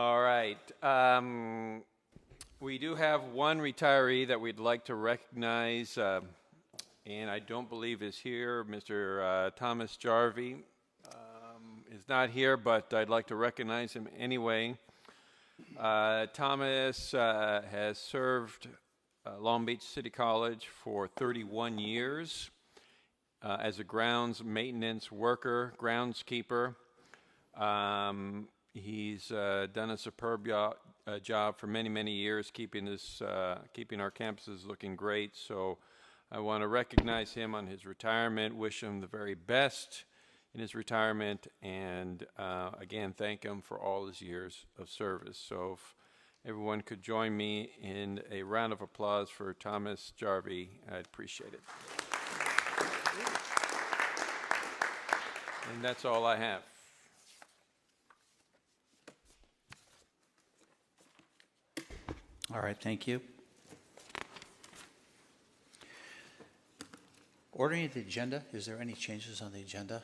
All right. We do have one retiree that we'd like to recognize, and I don't believe is here. Mr. Thomas Jarvie is not here, but I'd like to recognize him anyway. Thomas has served Long Beach City College for 31 years as a grounds maintenance worker, groundskeeper. He's done a superb job for many, many years, keeping our campuses looking great. So I want to recognize him on his retirement, wish him the very best in his retirement, and again, thank him for all his years of service. So if everyone could join me in a round of applause for Thomas Jarvie, I'd appreciate it. And that's all I have. All right, thank you. Ordering the agenda, is there any changes on the agenda?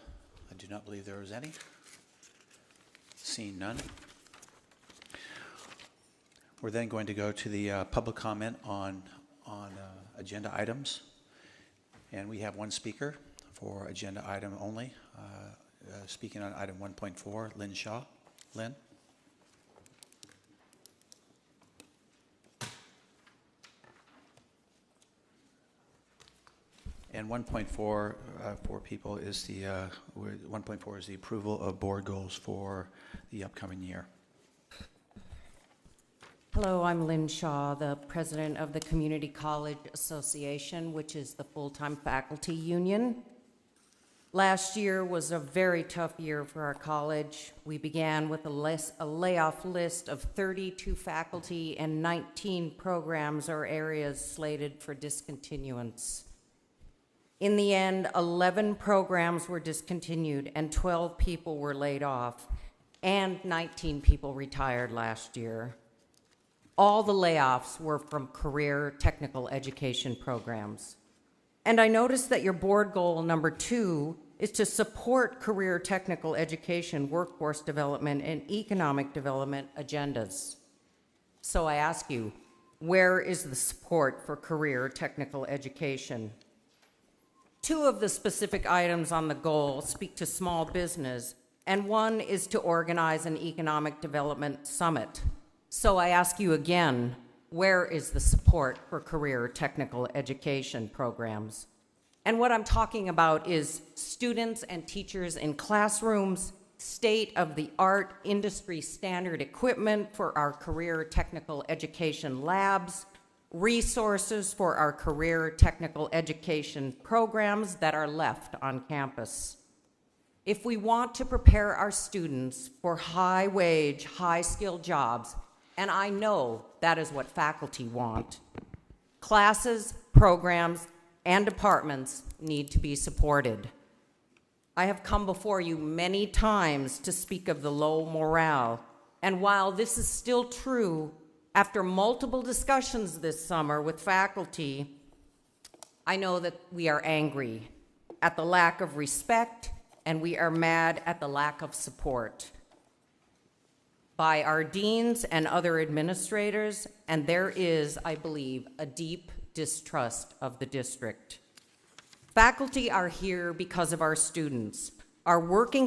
I do not believe there is any. Seeing none. We're then going to go to the public comment on agenda items. And we have one speaker for agenda item only. Speaking on item 1.4, Lynn Shaw. Lynn? And 1.4 for people is the 1.4 is the approval of board goals for the upcoming year. Hello, I'm Lynn Shaw, the president of the Community College Association, which is the full-time faculty union. Last year was a very tough year for our college. We began with a layoff list of 32 faculty and 19 programs or areas slated for discontinuance. In the end, 11 programs were discontinued and 12 people were laid off, and 19 people retired last year. All the layoffs were from career technical education programs. And I noticed that your board goal number 2 is to support career technical education, workforce development, and economic development agendas. So I ask you, where is the support for career technical education? 2 of the specific items on the goal speak to small business, and one is to organize an economic development summit. So I ask you again, where is the support for career technical education programs? And what I'm talking about is students and teachers in classrooms, state-of-the-art industry standard equipment for our career technical education labs, resources for our career technical education programs that are left on campus. If we want to prepare our students for high-wage, high-skilled jobs, and I know that is what faculty want, classes, programs, and departments need to be supported. I have come before you many times to speak of the low morale, and while this is still true, after multiple discussions this summer with faculty, I know that we are angry at the lack of respect, and we are mad at the lack of support by our deans and other administrators, and there is, I believe, a deep distrust of the district. Faculty are here because of our students. Our working